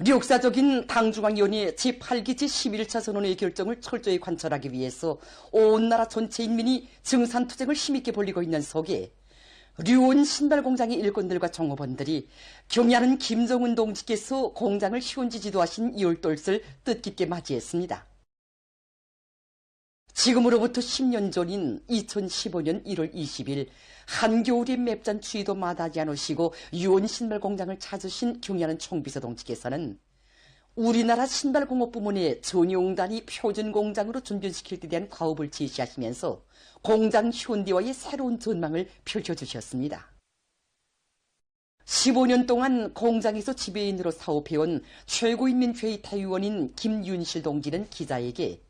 역사적인 당중앙위원회 제8기 제11차 선언의 결정을 철저히 관철하기 위해서 온 나라 전체 인민이 증산투쟁을 힘있게 벌이고 있는 속에 류온 신발공장의 일꾼들과 종업원들이 경의하는 김정은 동지께서 공장을 현지 지도하신 2월돌을 뜻깊게 맞이했습니다. 지금으로부터 10년 전인 2015년 1월 20일 한겨울의 맵잔 추위도 마다하지 않으시고 유온 신발공장을 찾으신 경의하는 총비서 동지께서는 우리나라 신발공업 부문의 전용단위 표준공장으로 준변시킬 데 대한 과업을 제시하시면서 공장 현대화의 새로운 전망을 펼쳐주셨습니다. 15년 동안 공장에서 지배인으로 사업해온 최고인민회의 대의원인 김윤실 동지는 기자에게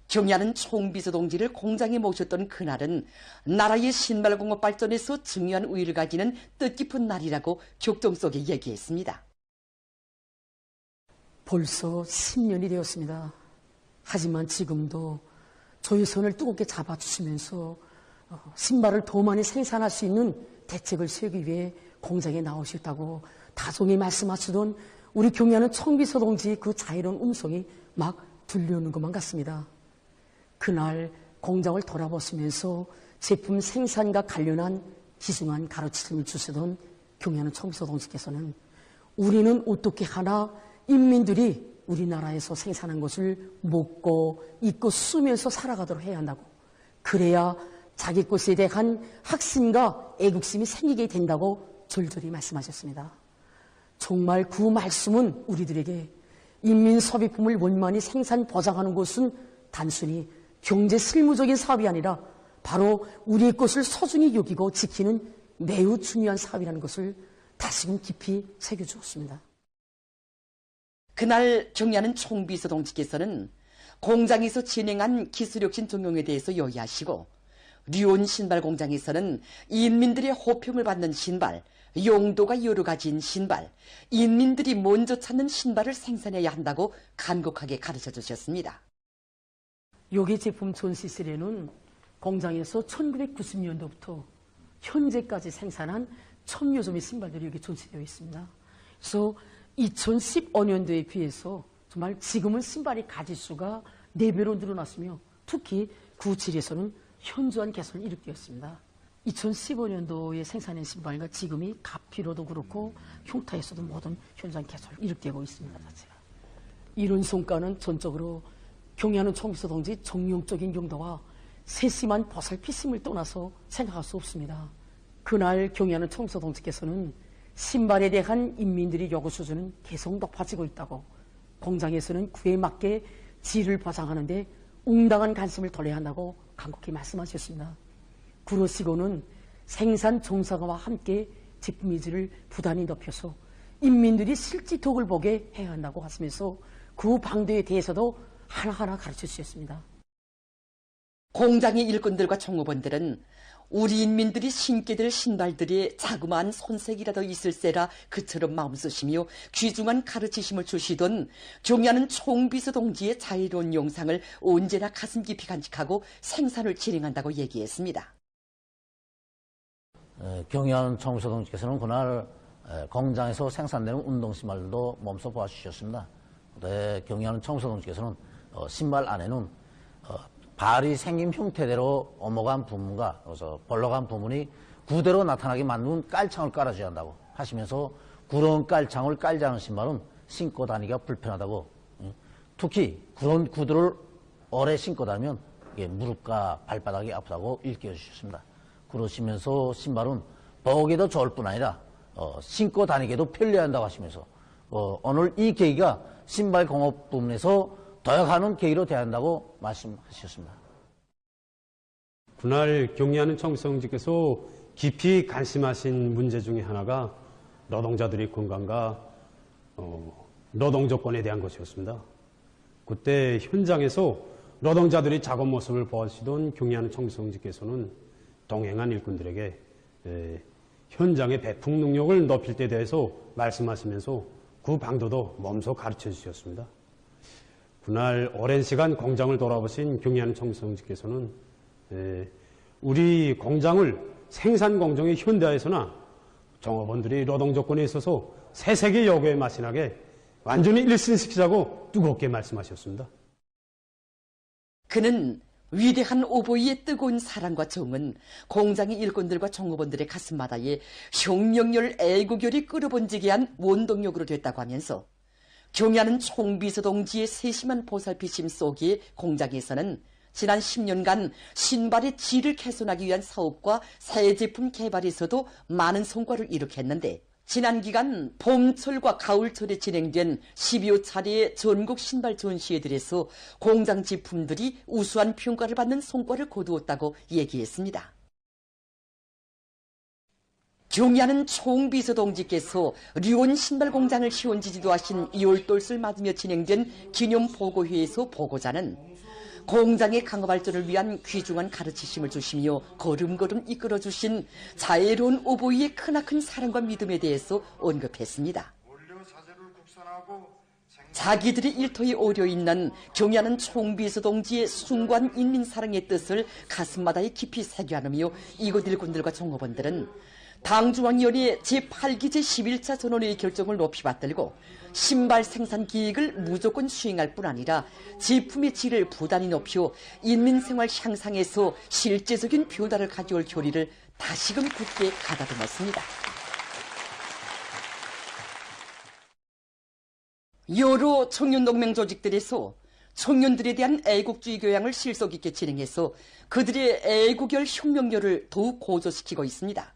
경의하는 총비서 동지를 공장에 모셨던 그날은 나라의 신발공업 발전에서 중요한 우위를 가지는 뜻깊은 날이라고 격정 속에 얘기했습니다. 벌써 10년이 되었습니다. 하지만 지금도 저희 손을 뜨겁게 잡아주시면서 신발을 더 많이 생산할 수 있는 대책을 세우기 위해 공장에 나오셨다고 다송이 말씀하시던 우리 경의하는 총비서 동지의 그 자유로운 음성이 막 들려오는 것만 같습니다. 그날 공장을 돌아보시면서 제품 생산과 관련한 기중한 가르침을 주시던 경의하는 총비서 동지께서는 우리는 어떻게 하나 인민들이 우리나라에서 생산한 것을 먹고 입고 쓰면서 살아가도록 해야 한다고, 그래야 자기 것에 대한 확신과 애국심이 생기게 된다고 절절히 말씀하셨습니다. 정말 그 말씀은 우리들에게 인민소비품을 원만히 생산 보장하는 것은 단순히 경제 실무적인 사업이 아니라 바로 우리의 것을 소중히 여기고 지키는 매우 중요한 사업이라는 것을 다시금 깊이 새겨주었습니다. 그날 경의하는 총비서 동지께서는 공장에서 진행한 기술혁신 적용에 대해서 요의하시고 류온 신발 공장에서는 인민들의 호평을 받는 신발, 용도가 여러 가지인 신발, 인민들이 먼저 찾는 신발을 생산해야 한다고 간곡하게 가르쳐 주셨습니다. 여기 제품 전시실에는 공장에서 1990년도부터 현재까지 생산한 1000여 점의 신발들이 여기 전시되어 있습니다. 그래서 2015년도에 비해서 정말 지금은 신발의 가짓수가 4배로 늘어났으며 특히 구질에서는 현저한 개선을 이룩되었습니다. 2015년도에 생산한 신발과 지금이 가피로도 그렇고 흉터에서도 모든 현저한 개선을 이룩되고 있습니다. 자체가. 이런 성과는 전적으로 경의하는 총비서 동지 정용적인 용도와 세심한 보살피심을 떠나서 생각할 수 없습니다. 그날 경의하는 총비서 동지께서는 신발에 대한 인민들의 요구 수준은 계속 높아지고 있다고, 공장에서는 그에 맞게 질을 보장하는 데 응당한 관심을 돌려야 한다고 간곡히 말씀하셨습니다. 그러시고는 생산 정상화와 함께 제품의 질을 부단히 높여서 인민들이 실제 덕을 보게 해야 한다고 하시면서 그 방도에 대해서도 하나하나 가르쳐 주셨습니다. 공장의 일꾼들과 종업원들은 우리 인민들이 신게 될 신발들이 자그마한 손색이라도 있을세라 그처럼 마음 쓰시며 귀중한 가르치심을 주시던 경의하는 총비서 동지의 자유로운 영상을 언제나 가슴 깊이 간직하고 생산을 진행한다고 얘기했습니다. 경의하는 총비서 동지께서는 그날 공장에서 생산되는 운동신발도 몸소 보아주셨습니다. 경의하는 총비서 동지께서는 신발 안에는 발이 생긴 형태대로 오목한 부분과 그래서 벌러간 부분이 그대로 나타나게 만든 깔창을 깔아줘야 한다고 하시면서 그런 깔창을 깔지 않은 신발은 신고 다니기가 불편하다고, 특히 그런 구두를 오래 신고 다니면 무릎과 발바닥이 아프다고 일깨워 주셨습니다. 그러시면서 신발은 보기에도 좋을 뿐 아니라 신고 다니기에도 편리한다고 하시면서 오늘 이 계기가 신발 공업 부문에서 도약하는 계기로 돼야 한다고 말씀하셨습니다. 그날 경의하는 총비서 동지께서 깊이 관심하신 문제 중에 하나가 노동자들의 건강과 노동조건에 대한 것이었습니다. 그때 현장에서 노동자들의 작업 모습을 보시던 경의하는 총비서 동지께서는 동행한 일꾼들에게 현장의 배풍 능력을 높일 때 대해서 말씀하시면서 그 방도도 몸소 가르쳐 주셨습니다. 그날 오랜 시간 공장을 돌아보신 경의하는 총비서 동지께서는 우리 공장을 생산 공정의 현대화에서나 종업원들이 노동 조건에 있어서 새세기 요구에 마신하게 완전히 일신시키자고 뜨겁게 말씀하셨습니다. 그는 위대한 오보이의 뜨거운 사랑과 정은 공장의 일꾼들과 종업원들의 가슴마다에 혁명열 애국열이 끌어번지게 한 원동력으로 됐다고 하면서 경야는 총비서 동지의 세심한 보살피심 속에 공장에서는 지난 10년간 신발의 질을 개선하기 위한 사업과 새 제품 개발에서도 많은 성과를 이룩했는데 지난 기간 봄철과 가을철에 진행된 12여 차례의 전국 신발 전시회들에서 공장 제품들이 우수한 평가를 받는 성과를 거두었다고 얘기했습니다. 경야는 총비서 동지께서 류원 신발 공장을 시원지지도 하신 열돌을 맞으며 진행된 기념 보고회에서 보고자는 공장의 강화 발전을 위한 귀중한 가르치심을 주시며 걸음걸음 이끌어주신 자애로운 오보이의 크나큰 사랑과 믿음에 대해서 언급했습니다. 자기들의 일터에 오려있는 경야는 총비서 동지의 숭고한 인민사랑의 뜻을 가슴마다에 깊이 새겨안으며 이곳 일꾼들과 종업원들은 당중앙위원회 제8기 제11차 전원회의 결정을 높이 받들고 신발 생산 기획을 무조건 수행할 뿐 아니라 제품의 질을 부단히 높여 인민생활 향상에서 실제적인 변화를 가져올 결의를 다시금 굳게 가다듬었습니다. 여러 청년동맹 조직들에서 청년들에 대한 애국주의 교양을 실속 있게 진행해서 그들의 애국열 혁명열을 더욱 고조시키고 있습니다.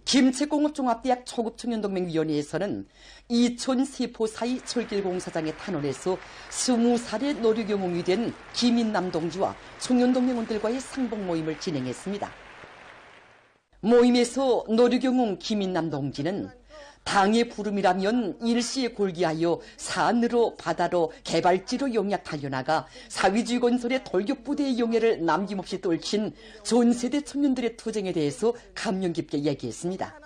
김책공업종합대학 초급청년동맹위원회에서는 이촌 세포사이 철길공사장의 탄원에서 20살의 노류경험이 된 김인남 동지와 청년동맹원들과의 상봉 모임을 진행했습니다. 모임에서 노류경험 김인남 동지는 당의 부름이라면 일시에 골기하여 산으로 바다로 개발지로 용약 달려나가 사회주의 건설의 돌격부대의 용해를 남김없이 떨친 전세대 청년들의 투쟁에 대해서 감명 깊게 얘기했습니다.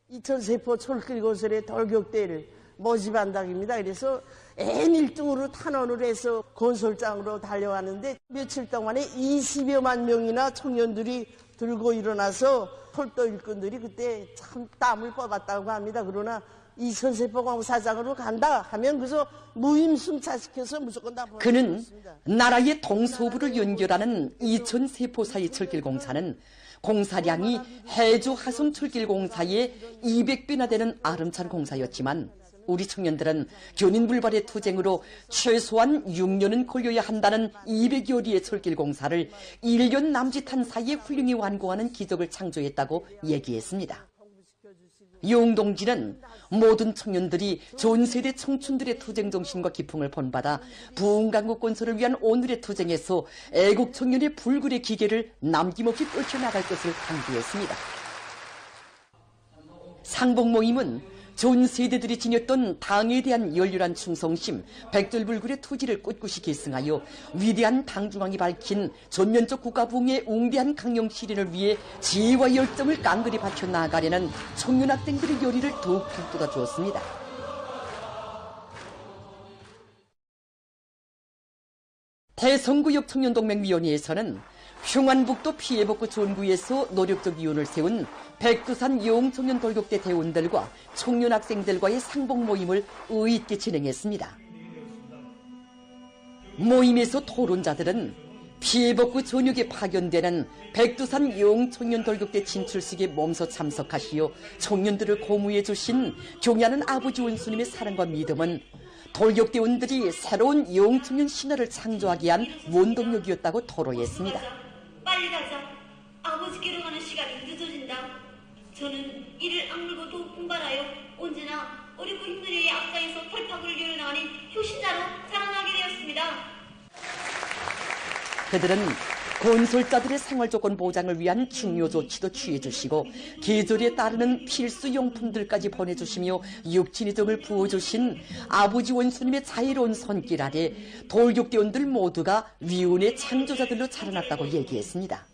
이천세포 철길건설의 돌격대를 모집한다입니다. 그래서 N1등으로 탄원을 해서 건설장으로 달려가는데 며칠 동안에 20여만 명이나 청년들이 들고 일어나서 철도 일꾼들이 그때 참 땀을 뽑았다고 합니다. 그러나 이천세포 공사장으로 간다 하면 그래서 무임승차시켜서 무조건 다 그는 나라의 동서부를 연결하는 이천세포사이 철길공사는 공사량이 해주 하성 철길공사의 200배나 되는 아름찬 공사였지만 우리 청년들은 견인불발의 투쟁으로 최소한 6년은 걸려야 한다는 200여리의 철길공사를 1년 남짓한 사이에 훌륭히 완공하는 기적을 창조했다고 얘기했습니다. 용동지는 모든 청년들이 전세대 청춘들의 투쟁 정신과 기풍을 본받아 부흥강국 건설을 위한 오늘의 투쟁에서 애국 청년의 불굴의 기계를 남김없이 떨쳐나갈 것을 강조했습니다. 상봉 모임은 전 세대들이 지녔던 당에 대한 열렬한 충성심, 백절불굴의 투지를 꿋꿋이 계승하여 위대한 당중앙이 밝힌 전면적 국가부흥의 웅대한 강령 실현을 위해 지혜와 열정을 깡그리 바쳐 나아가려는 청년학생들의 열의를 더욱 북돋아 주었습니다. 대성구역 청년동맹위원회에서는 평안북도 피해복구 전구에서 노력적 위원을 세운 백두산 영청년 돌격대 대원들과 청년 학생들과의 상봉 모임을 의의 있게 진행했습니다. 모임에서 토론자들은 피해복구 전역에 파견되는 백두산 영청년 돌격대 진출식에 몸소 참석하시어 청년들을 고무해 주신 경야는 아버지 원수님의 사랑과 믿음은 돌격대원들이 새로운 영청년 신화를 창조하게 한 원동력이었다고 토로했습니다. 빨리 가자. 아버지께로 가는 시간이 늦어진다. 저는 이를 악물고 더욱 분발하여 언제나 어렵고 힘든 일의 앞장에서 털파구를 열어나가는 효신자로 자라나게 되었습니다. 그들은 건설자들의 생활조건 보장을 위한 중요 조치도 취해주시고 계절에 따르는 필수 용품들까지 보내주시며 육친의 정을 부어주신 아버지 원수님의 자유로운 손길 아래 돌격대원들 모두가 위원의 창조자들로 자라났다고 얘기했습니다.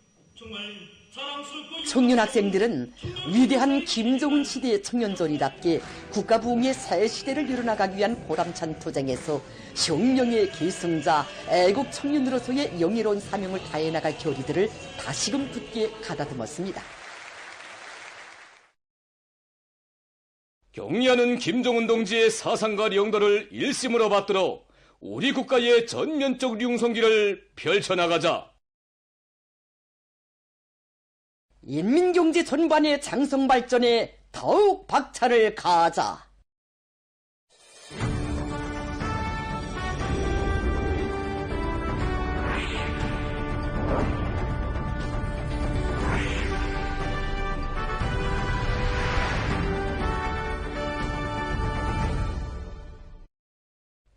청년 학생들은 위대한 김정은 시대의 청년전이답게 국가부흥의 새 시대를 이뤄나가기 위한 보람찬 투쟁에서 혁명의 계승자, 애국 청년으로서의 영예로운 사명을 다해나갈 결의들을 다시금 굳게 가다듬었습니다. 경의하는 김정은 동지의 사상과 영도를 일심으로 받들어 우리 국가의 전면적 융성기를 펼쳐나가자. 인민경제 전반의 장성 발전에 더욱 박차를 가하자.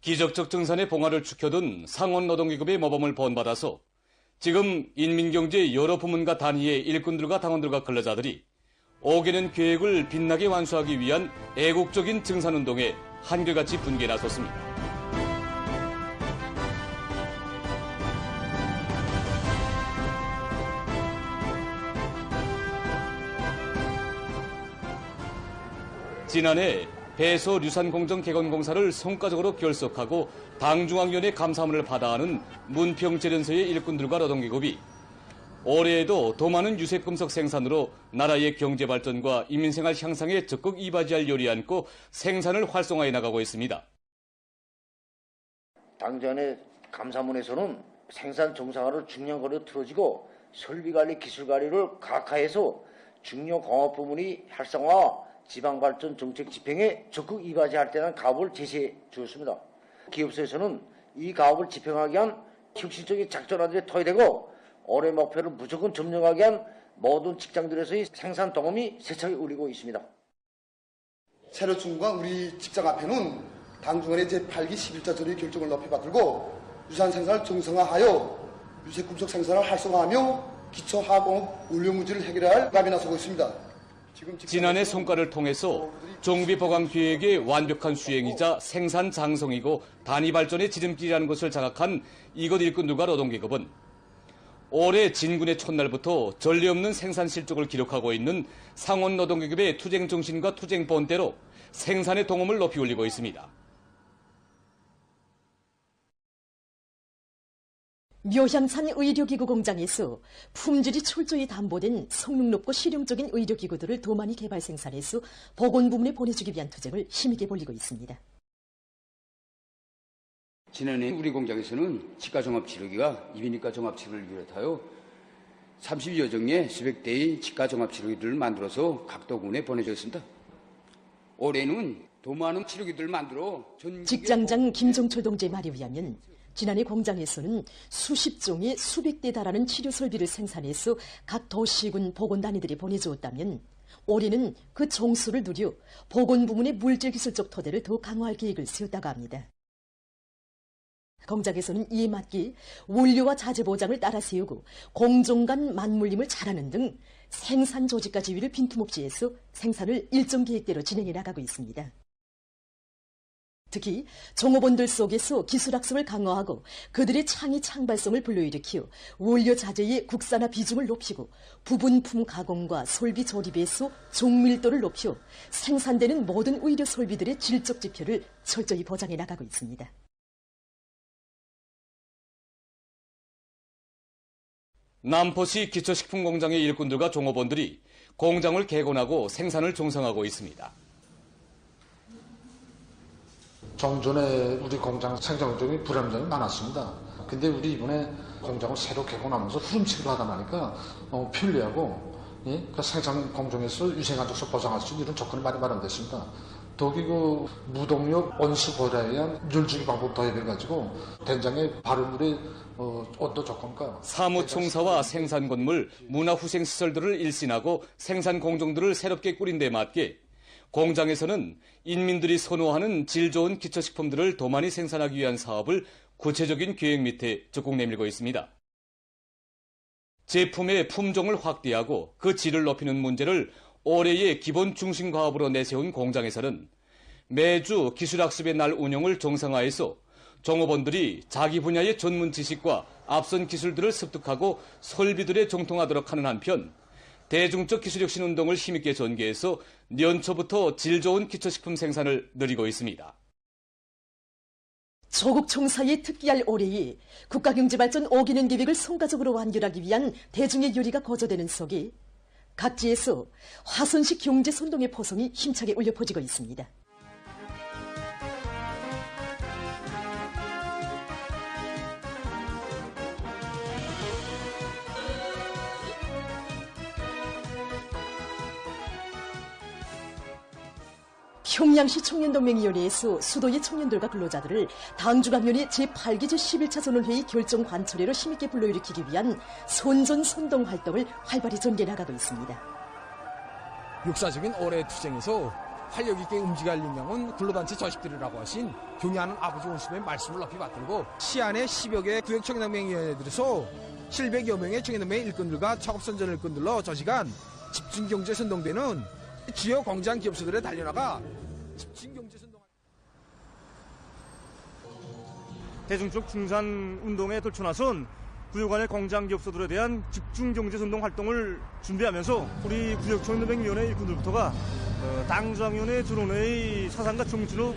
기적적 증산의 봉화를 축혀둔 상원노동기금의 모범을 본받아서 지금 인민경제 여러 부문과 단위의 일꾼들과 당원들과 근로자들이 오개는 계획을 빛나게 완수하기 위한 애국적인 증산운동에 한결같이 분개해 나섰습니다. 지난해 배소 류산공정 개건공사를 성과적으로 결속하고 당중앙위원회 감사문을 받아하는 문평재련소의 일꾼들과 노동기업이 올해에도 더 많은 유색금속 생산으로 나라의 경제발전과 인민생활 향상에 적극 이바지할 요리 안고 생산을 활성화해 나가고 있습니다. 당전의 감사문에서는 생산 정상화를 중량거리로 틀어지고 설비관리, 기술관리를 각하해서 중요 공업 부문이 활성화, 지방발전 정책 집행에 적극 이바지할 때는 가업을 제시해 주었습니다. 기업소에서는 이 가업을 집행하기 위한 혁신적인 작전화들이 토의되고 올해 목표를 무조건 점령하기 위한 모든 직장들에서의 생산 동험이 세차게 울리고 있습니다. 새로 충분한 우리 직장 앞에는 당중간의 제8기 11자 조례 결정을 높이 받들고 유산 생산을 정상화하여 유색금속 생산을 활성화하며 기초하공업 원료문제를 해결할 감이 나서고 있습니다. 지난해 성과를 통해서 종비보강계획의 완벽한 수행이자 생산 장성이고 단위 발전의 지름길이라는 것을 자각한 이것 일꾼들과 노동기업은 올해 진군의 첫날부터 전례 없는 생산 실적을 기록하고 있는 상원 노동기업의 투쟁 정신과 투쟁 본대로 생산의 동험을 높이 올리고 있습니다. 묘향산 의료기구 공장에서 품질이 철저히 담보된 성능 높고 실용적인 의료기구들을 더 많이 개발 생산해서 보건부문에 보내주기 위한 투쟁을 힘있게 벌이고 있습니다. 지난해 우리 공장에서는 치과종합치료기와 이비인후과 종합치료를 비롯하여 30여 종의 수백 대의 치과종합치료기들을 만들어서 각 도군에 보내줬습니다. 올해는 더 많은 치료기들을 만들어 직장장 김종철 동지의 말에 의하면 지난해 공장에서는 수십 종의 수백 대 달하는 치료 설비를 생산해서 각 도시군 보건단위들이 보내주었다면 올해는 그 종수를 누려 보건부문의 물질기술적 토대를 더 강화할 계획을 세웠다고 합니다. 공장에서는 이에 맞게 원료와 자재 보장을 따라 세우고 공정 간 맞물림을 잘하는 등 생산 조직과 지휘를 빈틈없이 해서 생산을 일정 계획대로 진행해 나가고 있습니다. 특히 종업원들 속에서 기술학습을 강화하고 그들의 창의 창발성을 불러일으키어 원료 자재의 국산화 비중을 높이고 부분품 가공과 설비 조립에서 종밀도를 높여 생산되는 모든 의료 설비들의 질적 지표를 철저히 보장해 나가고 있습니다. 남포시 기초식품공장의 일꾼들과 종업원들이 공장을 개건하고 생산을 종성하고 있습니다. 정전에 우리 공장 생산 과정이 불안정이 많았습니다. 근데 우리 이번에 공장을 새로 개건하면서 후름치기로 하다 보니까 편리하고 그 생산 공정에서 위생안전성 보장할 수 있는 이런 조건이 많이 마련됐습니다. 더욱이 그 무동력 온수 보일러에 의한 열주기 방법 도입해가지고 된장의 발효물의 온도 조건과 사무총사와 생산건물, 문화후생시설들을 일신하고 생산 공정들을 새롭게 꾸린 데 맞게 공장에서는 인민들이 선호하는 질 좋은 기초식품들을 더 많이 생산하기 위한 사업을 구체적인 계획 밑에 적극 내밀고 있습니다. 제품의 품종을 확대하고 그 질을 높이는 문제를 올해의 기본 중심 과업으로 내세운 공장에서는 매주 기술학습의 날 운영을 정상화해서 종업원들이 자기 분야의 전문 지식과 앞선 기술들을 습득하고 설비들에 정통하도록 하는 한편 대중적 기술혁신 운동을 힘있게 전개해서 연초부터 질 좋은 기초식품 생산을 늘리고 있습니다. 조국 총사의 특기할 올해에 국가경제발전 5개년 계획을 성과적으로 완결하기 위한 대중의 요리가 거저되는 속에 각지에서 화선식 경제 선동의 포성이 힘차게 울려 퍼지고 있습니다. 평양시 청년동맹위원회에서 수도의 청년들과 근로자들을 당주강연의 제8기 제11차 전원회의 결정 관철회로 힘있게 불러일으키기 위한 선전선동 활동을 활발히 전개나가고 있습니다. 역사적인 올해의 투쟁에서 활력 있게 움직일 역량은 근로단체 자식들이라고 하신 경의하는 아버지 원수의 말씀을 높이 받들고 시안의 10여 개 구역 청년동맹위원회들에서 700여 명의 청년동맹 일꾼들과 작업선전 일꾼들로 저시간 집중경제 선동대는 주요 공장 기업소들에 달려나가 집중경제 선동. 대중적 중산 운동에 떨쳐나선 구역 안의 공장 기업소들에 대한 집중경제 선동 활동을 준비하면서 우리 구역 청년동맹위원회 일꾼들부터가 당주항위원회 전원회의 사상과 정치로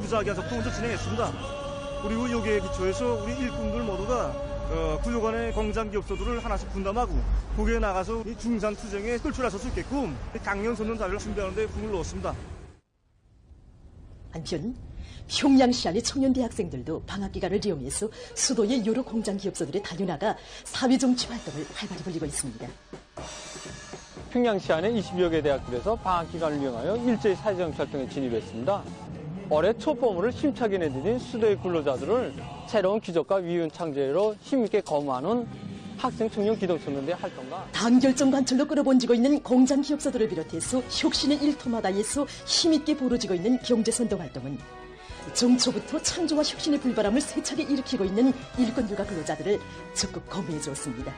무작위한 작동 먼저 진행했습니다. 그리고 여기에 기초해서 우리 일꾼들 모두가 구역 안의 공장 기업소들을 하나씩 분담하고 거기에 나가서 이 중산 투쟁에 떨쳐나설 수 있게끔 강연 선언 자료를 준비하는 데 공을 넣었습니다. 한편 평양시 안의 청년 대학생들도 방학 기간을 이용해서 수도의 여러 공장 기업소들에 달려나가 사회정치 활동을 활발히 벌이고 있습니다. 평양시 안의 20여 개 대학들에서 방학 기간을 이용하여 일제히 사회정치 활동에 진입했습니다. 올해 첫 봄을 힘차게 내디딘 수도의 근로자들을 새로운 기적과 위훈 창제로 힘있게 거무하는 학생 청년 기동청년대 활동가 당결정 관철로 끌어번지고 있는 공장 기업소들을 비롯해서 혁신의 일터마다에서 힘있게 벌어지고 있는 경제선동 활동은 정초부터 창조와 혁신의 불바람을 세차게 일으키고 있는 일꾼들과 근로자들을 적극 거부해 주었습니다.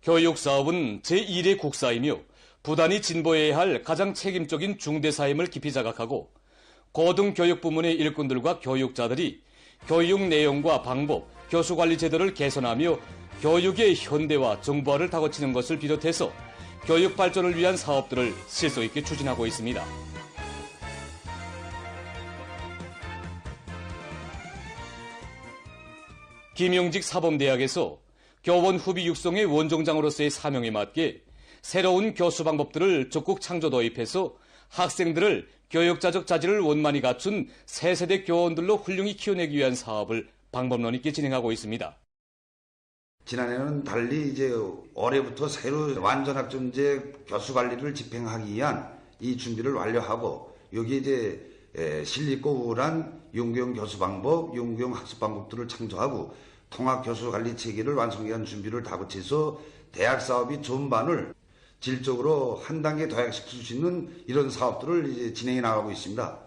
교육사업은 제1의 국사이며 부단히 진보해야 할 가장 책임적인 중대사임을 깊이 자각하고 고등교육 부문의 일꾼들과 교육자들이 교육 내용과 방법, 교수관리 제도를 개선하며 교육의 현대화, 정보화를 다고치는 것을 비롯해서 교육 발전을 위한 사업들을 실속 있게 추진하고 있습니다. 김용직 사범대학에서 교원 후비 육성의 원종장으로서의 사명에 맞게 새로운 교수 방법들을 적극 창조 도입해서 학생들을 교육자적 자질을 원만히 갖춘 새 세대 교원들로 훌륭히 키워내기 위한 사업을 방법론 있게 진행하고 있습니다. 지난해는 달리 이제 올해부터 새로 완전학점제 교수 관리를 집행하기 위한 이 준비를 완료하고 여기 이제 실리고 우울한 연구형 교수 방법, 연구형 학습 방법들을 창조하고 통합 교수 관리 체계를 완성하기 위한 준비를 다고쳐서 대학 사업이 전반을 질적으로 한 단계 도약시킬 수 있는 이런 사업들을 이제 진행해 나가고 있습니다.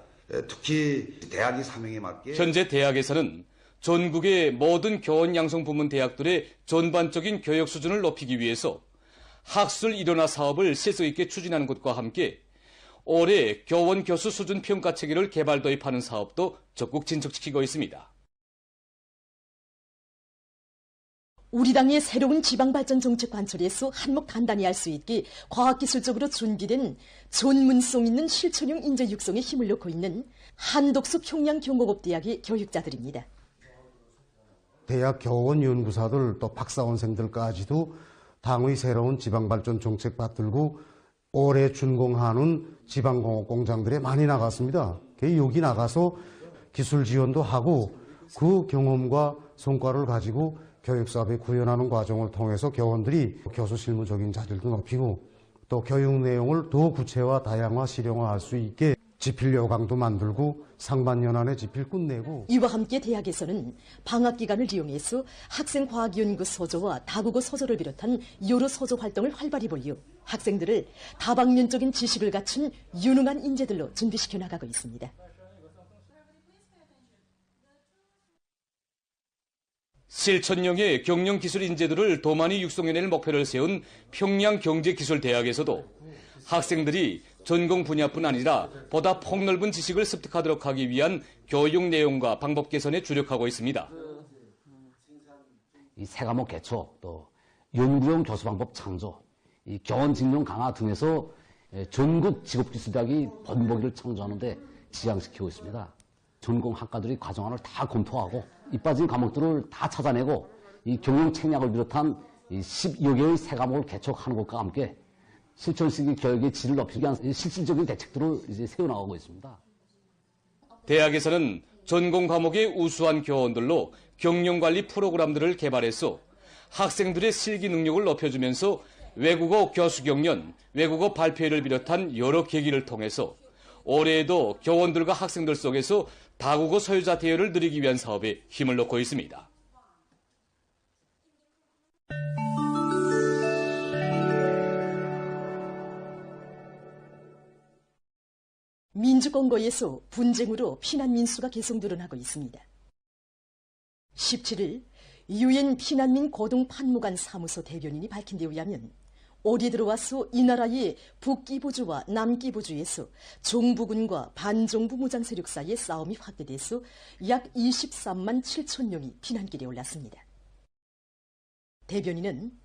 특히 대학의 사명에 맞게 현재 대학에서는 전국의 모든 교원 양성 부문 대학들의 전반적인 교육 수준을 높이기 위해서 학술 일원화 사업을 실속 있게 추진하는 것과 함께 올해 교원 교수 수준 평가 체계를 개발 도입하는 사업도 적극 진척시키고 있습니다. 우리 당의 새로운 지방발전 정책 관철에서 한몫 단단히 할 수 있게 과학기술적으로 준비된 전문성 있는 실천형 인재 육성에 힘을 넣고 있는 한독수 평양경공업대학의 교육자들입니다. 대학 교원 연구사들 또 박사원생들까지도 당의 새로운 지방발전 정책 받들고 올해 준공하는 지방공업 공장들에 많이 나갔습니다. 여기 나가서 기술 지원도 하고 그 경험과 성과를 가지고 교육사업에 구현하는 과정을 통해서 교원들이 교수 실무적인 자질도 높이고 또 교육 내용을 더 구체화, 다양화, 실용화할 수 있게 지필 요강도 만들고 상반년안에 지필 끝내고 이와 함께 대학에서는 방학 기간을 이용해서 학생 과학연구 서조와 다국어 서조를 비롯한 여러 서조 활동을 활발히 벌여 학생들을 다방면적인 지식을 갖춘 유능한 인재들로 준비시켜 나가고 있습니다. 실천형의 경영기술 인재들을 더 많이 육성해낼 목표를 세운 평양경제기술대학에서도 학생들이 전공 분야뿐 아니라 보다 폭넓은 지식을 습득하도록 하기 위한 교육 내용과 방법 개선에 주력하고 있습니다. 이 세 과목 개초, 또 연구용 교수 방법 창조, 이 교원 직용 강화 등에서 전국 직업기술대학이 본보기를 창조하는 데 지향시키고 있습니다. 전공 학과들이 과정안을 다 검토하고 이빠진 과목들을 다 찾아내고 이 경영 책략을 비롯한 이 10여 개의 새 과목을 개척하는 것과 함께 실천식의 교육의 질을 높이기 위한 실질적인 대책들을 이제 세워나가고 있습니다. 대학에서는 전공 과목의 우수한 교원들로 경영관리 프로그램들을 개발해서 학생들의 실기 능력을 높여주면서 외국어 교수 경연, 외국어 발표회를 비롯한 여러 계기를 통해서 올해에도 교원들과 학생들 속에서 다국어 소유자 대여를 누리기 위한 사업에 힘을 놓고 있습니다. 민주공고에서 분쟁으로 피난민 수가 계속 늘어나고 있습니다. 17일 유엔 피난민 고등판무관 사무소 대변인이 밝힌 데 의하면 올해 들어와서 이 나라의 북기부주와 남기부주에서 종부군과 반종부 무장 세력 사이의 싸움이 확대돼서 약 23만 7천 명이 피난길에 올랐습니다. 대변인은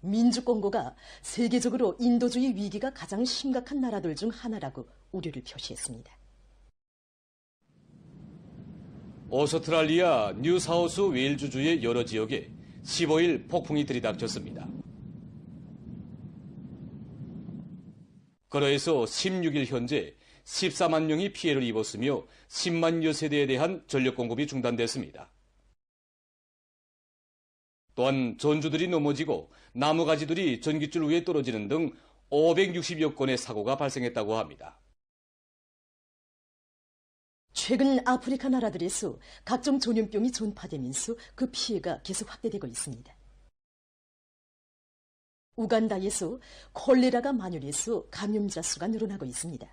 민주공고가 세계적으로 인도주의 위기가 가장 심각한 나라들 중 하나라고 우려를 표시했습니다. 오스트랄리아 뉴사우스 웨일즈주의 여러 지역에 15일 폭풍이 들이닥쳤습니다. 그러해서 16일 현재 14만 명이 피해를 입었으며 10만여 세대에 대한 전력 공급이 중단됐습니다. 또한 전주들이 넘어지고 나무가지들이 전깃줄 위에 떨어지는 등 560여 건의 사고가 발생했다고 합니다. 최근 아프리카 나라들에서 각종 전염병이 전파되면서 그 피해가 계속 확대되고 있습니다. 우간다에서 콜레라가 만연해서 감염자 수가 늘어나고 있습니다.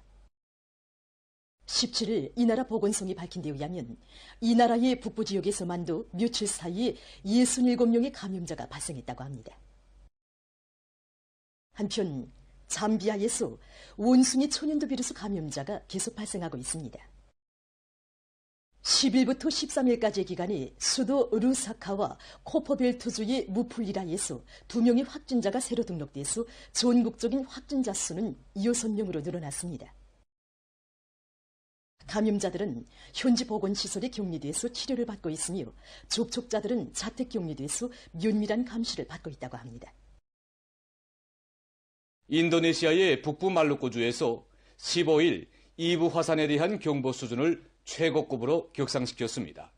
17일 이 나라 보건성이 밝힌 데 의하면 이 나라의 북부 지역에서만도 며칠 사이에 67명의 감염자가 발생했다고 합니다. 한편 잠비아에서 원숭이 초년도 비루스 감염자가 계속 발생하고 있습니다. 10일부터 13일까지의 기간에 수도 루사카와 코퍼벨트주의 무풀리라에서 2명의 확진자가 새로 등록돼서 전국적인 확진자 수는 6명으로 늘어났습니다. 감염자들은 현지 보건시설에 격리돼서 치료를 받고 있으며 접촉자들은 자택 격리돼서 면밀한 감시를 받고 있다고 합니다. 인도네시아의 북부 말루쿠주에서 15일 이브 화산에 대한 경보 수준을 최고급으로 격상시켰습니다.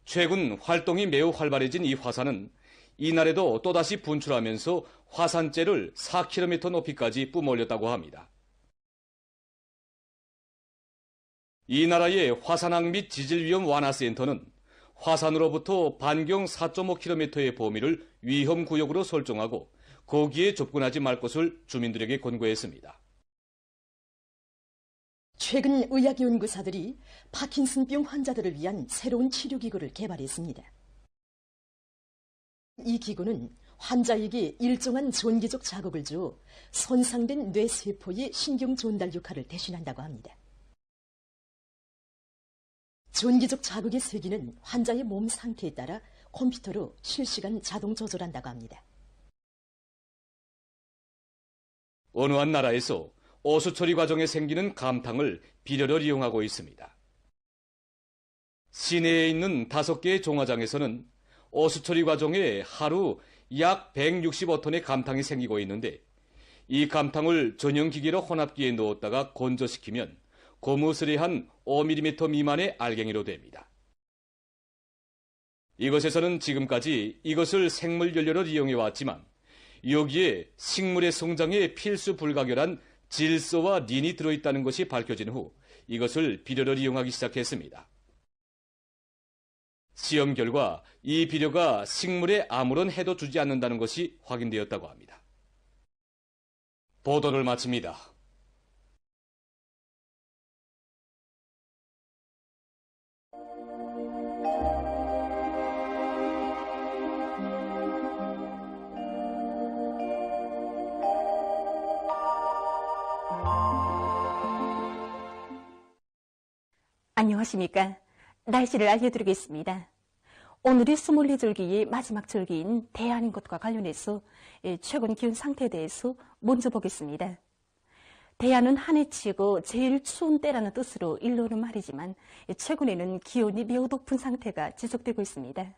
최근 활동이 매우 활발해진 이 화산은 이날에도 또다시 분출하면서 화산재를 4km 높이까지 뿜어올렸다고 합니다. 이 나라의 화산학 및 지질위험 완화센터는 화산으로부터 반경 4.5km의 범위를 위험구역으로 설정하고 거기에 접근하지 말 것을 주민들에게 권고했습니다. 최근 의학연구사들이 파킨슨병 환자들을 위한 새로운 치료기구를 개발했습니다. 이 기구는 환자에게 일정한 전기적 자극을 주어 손상된 뇌세포의 신경 전달 역할을 대신한다고 합니다. 전기적 자극의 세기는 환자의 몸 상태에 따라 컴퓨터로 실시간 자동 조절한다고 합니다. 어느 한 나라에서 오수 처리 과정에 생기는 감탕을 비료로 이용하고 있습니다. 시내에 있는 5개의 종화장에서는 오수 처리 과정에 하루 약 165톤의 감탕이 생기고 있는데 이 감탕을 전용 기계로 혼합기에 넣었다가 건조시키면 고무스레한 5mm 미만의 알갱이로 됩니다. 이것에서는 지금까지 이것을 생물 연료로 이용해왔지만 여기에 식물의 성장에 필수 불가결한 질소와 린이 들어있다는 것이 밝혀진 후 이것을 비료로 이용하기 시작했습니다. 시험 결과 이 비료가 식물에 아무런 해도 주지 않는다는 것이 확인되었다고 합니다. 보도를 마칩니다. 안녕하십니까. 날씨를 알려드리겠습니다. 오늘이 24절기의 마지막 절기인 대안인 것과 관련해서 최근 기온 상태에 대해서 먼저 보겠습니다. 대야는 한해 치고 제일 추운 때라는 뜻으로 일러는 말이지만 최근에는 기온이 매우 높은 상태가 지속되고 있습니다.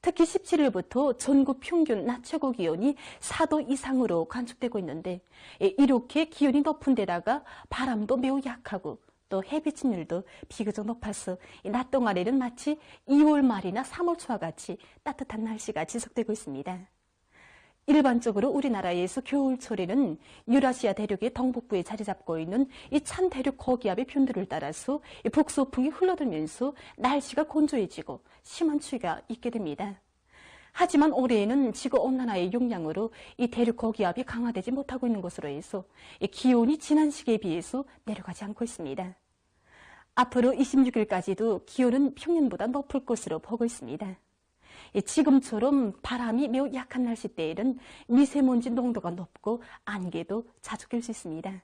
특히 17일부터 전국 평균 낮 최고 기온이 4도 이상으로 관측되고 있는데 이렇게 기온이 높은 데다가 바람도 매우 약하고 또 햇빛 침률도 비교적 높아서 낮 동안에는 마치 2월 말이나 3월 초와 같이 따뜻한 날씨가 지속되고 있습니다. 일반적으로 우리나라에서 겨울철에는 유라시아 대륙의 동북부에 자리 잡고 있는 이 찬 대륙 고기압의 변두를 따라서 북서풍이 흘러들면서 날씨가 건조해지고 심한 추위가 있게 됩니다. 하지만 올해에는 지구온난화의 영향으로 이 대륙 고기압이 강화되지 못하고 있는 것으로 해서 기온이 지난 시기에 비해서 내려가지 않고 있습니다. 앞으로 26일까지도 기온은 평년보다 높을 것으로 보고 있습니다. 지금처럼 바람이 매우 약한 날씨 때에는 미세먼지 농도가 높고 안개도 자주 낄 수 있습니다.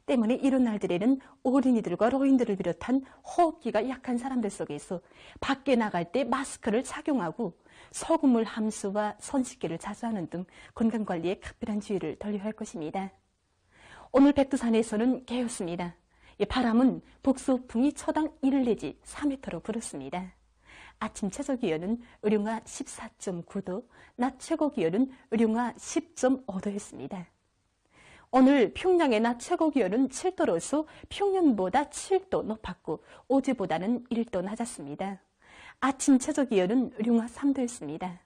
때문에 이런 날들에는 어린이들과 노인들을 비롯한 호흡기가 약한 사람들 속에서 밖에 나갈 때 마스크를 착용하고 소금물 함수와 손 씻기를 자주 하는 등 건강관리에 각별한 주의를 돌려야 할 것입니다. 오늘 백두산에서는 개였습니다. 바람은 북서풍이 초당 1 내지 4m로 불었습니다. 아침 최저기온은 의룡아 14.9도, 낮 최고기온은 의룡아 10.5도였습니다. 오늘 평양의 낮 최고기온은 7도로서 평년보다 7도 높았고 어제보다는 1도 낮았습니다. 아침 최저기온은 의룡아 3도였습니다.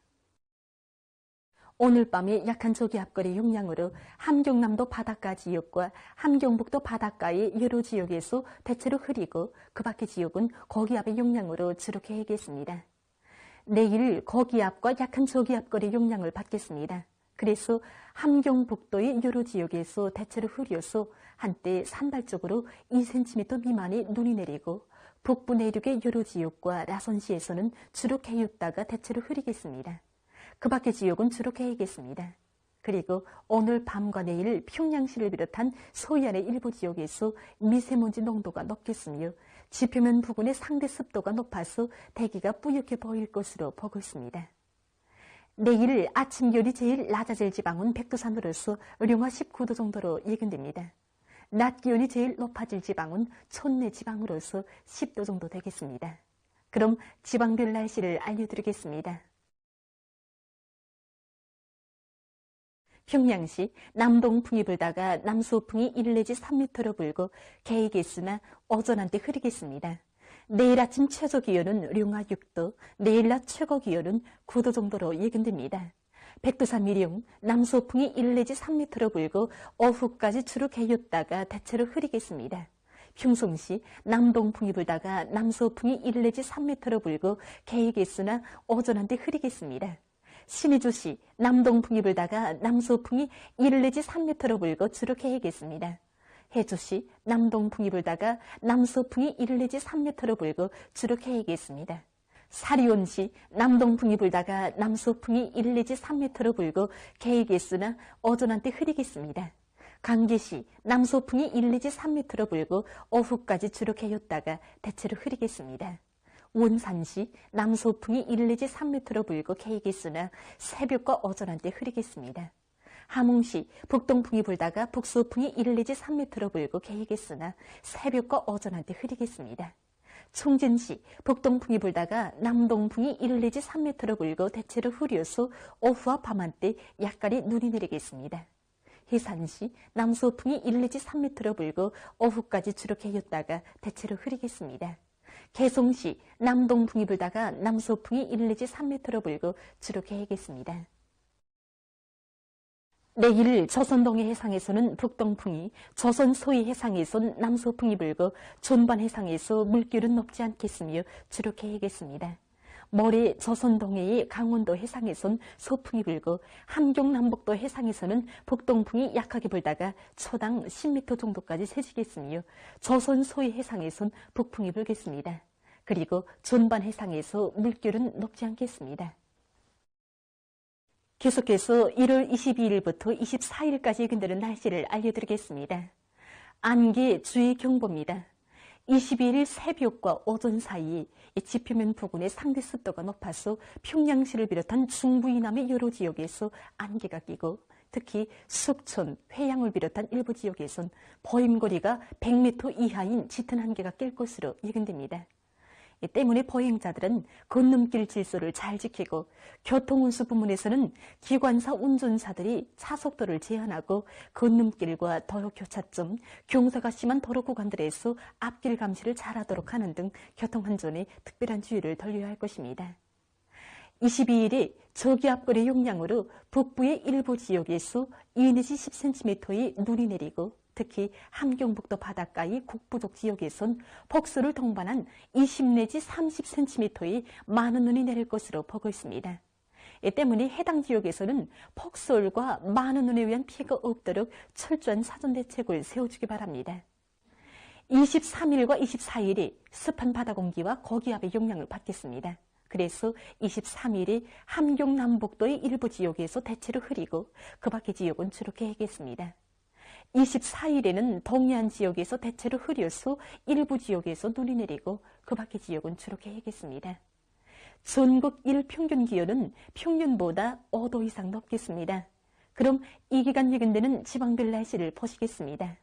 오늘 밤에 약한 저기압골의 영향으로 함경남도 바닷가 지역과 함경북도 바닷가의 여러 지역에서 대체로 흐리고 그 밖의 지역은 고기압의 영향으로 주로 개겠습니다. 내일 고기압과 약한 저기압골의 영향을 받겠습니다. 그래서 함경북도의 여러 지역에서 대체로 흐려서 한때 산발적으로 2cm 미만의 눈이 내리고 북부 내륙의 여러 지역과 라선시에서는 주로 개였다가 대체로 흐리겠습니다. 그 밖의 지역은 주로 개겠습니다. 그리고 오늘 밤과 내일 평양시를 비롯한 서해안의 일부 지역에서 미세먼지 농도가 높겠으며 지표면 부근의 상대 습도가 높아서 대기가 뿌옇게 보일 것으로 보고 있습니다. 내일 아침 기온이 제일 낮아질 지방은 백두산으로서 의룡아 19도 정도로 예견됩니다. 낮 기온이 제일 높아질 지방은 촌내 지방으로서 10도 정도 되겠습니다. 그럼 지방별 날씨를 알려드리겠습니다. 평양시 남동풍이 불다가 남서풍이 1 내지 3m로 불고 개이겠으나 오전 한때 흐리겠습니다. 내일 아침 최저기온은 룡아 6도, 내일 낮 최고기온은 9도 정도로 예견됩니다. 백두산 미령 남서풍이 1 내지 3m로 불고 오후까지 주로 개였다가 대체로 흐리겠습니다. 평송시 남동풍이 불다가 남서풍이 1 내지 3m로 불고 개이겠으나 오전 한때 흐리겠습니다. 신의주시 남동풍이 불다가 남서풍이 1 내지 3m로 불고 주로 개겠습니다. 해주시 남동풍이 불다가 남서풍이 1 내지 3m로 불고 주로 개겠습니다. 사리온시 남동풍이 불다가 남서풍이 1 내지 3m로 불고 개겠으나 오전 한때 흐리겠습니다. 강계시 남서풍이 1 내지 3m로 불고 오후까지 주로 개였다가 대체로 흐리겠습니다. 원산시 남서풍이 1 내지 3m로 불고 개이겠으나 새벽과 오전 한때 흐리겠습니다. 함흥시 북동풍이 불다가 북서풍이 1 내지 3m로 불고 개이겠으나 새벽과 오전 한때 흐리겠습니다. 총진시 북동풍이 불다가 남동풍이 1 내지 3m로 불고 대체로 흐려서 오후와 밤 한때 약간의 눈이 내리겠습니다. 해산시 남서풍이 1 내지 3m로 불고 오후까지 주로 개였다가 대체로 흐리겠습니다. 개송시 남동풍이 불다가 남서풍이 1 내지 3m로 불고 주로 개겠습니다. 내일 조선동해 해상에서는 북동풍이, 조선 서해 해상에선 남서풍이 불고 전반 해상에서 물결은 높지 않겠으며 주로 개겠습니다. 모레 조선 동해의 강원도 해상에선 서풍이 불고 함경남북도 해상에서는 북동풍이 약하게 불다가 초당 10m 정도까지 세지겠으며 조선 서해 해상에선 북풍이 불겠습니다. 그리고 전반 해상에서 물결은 높지 않겠습니다. 계속해서 1월 22일부터 24일까지 예견되는 날씨를 알려드리겠습니다. 안개 주의 경보입니다. 22일 새벽과 오전 사이 지표면 부근의 상대 습도가 높아서 평양시를 비롯한 중부 이남의 여러 지역에서 안개가 끼고 특히 숙촌, 회양을 비롯한 일부 지역에선 보행거리가 100m 이하인 짙은 한계가 낄 것으로 예견됩니다. 이 때문에 보행자들은 건너길 질서를 잘 지키고 교통운수 부문에서는 기관사 운전사들이 차속도를 제한하고 건너길과 도로교차점, 경사가 심한 도로 구간들에서 앞길 감시를 잘하도록 하는 등 교통안전에 특별한 주의를 돌려야 할 것입니다. 22일에 저기압거리 용량으로 북부의 일부 지역에서 2 내지 10cm의 눈이 내리고 특히 함경북도 바닷가의 국부족 지역에선 폭설을 동반한 20 내지 30cm의 많은 눈이 내릴 것으로 보고 있습니다. 이 때문에 해당 지역에서는 폭설과 많은 눈에 의한 피해가 없도록 철저한 사전 대책을 세워주기 바랍니다. 23일과 24일에 습한 바다 공기와 고기압의 영향을 받겠습니다. 그래서 23일에 함경 남북도의 일부 지역에서 대체로 흐리고 그 밖의 지역은 주로 개겠습니다. 24일에는 동해안 지역에서 대체로 흐려서 일부 지역에서 눈이 내리고 그 밖의 지역은 주로 개겠습니다. 전국 일평균 기온은 평균보다 5도 이상 높겠습니다. 그럼 이 기간 예견되는 지방별 날씨를 보시겠습니다.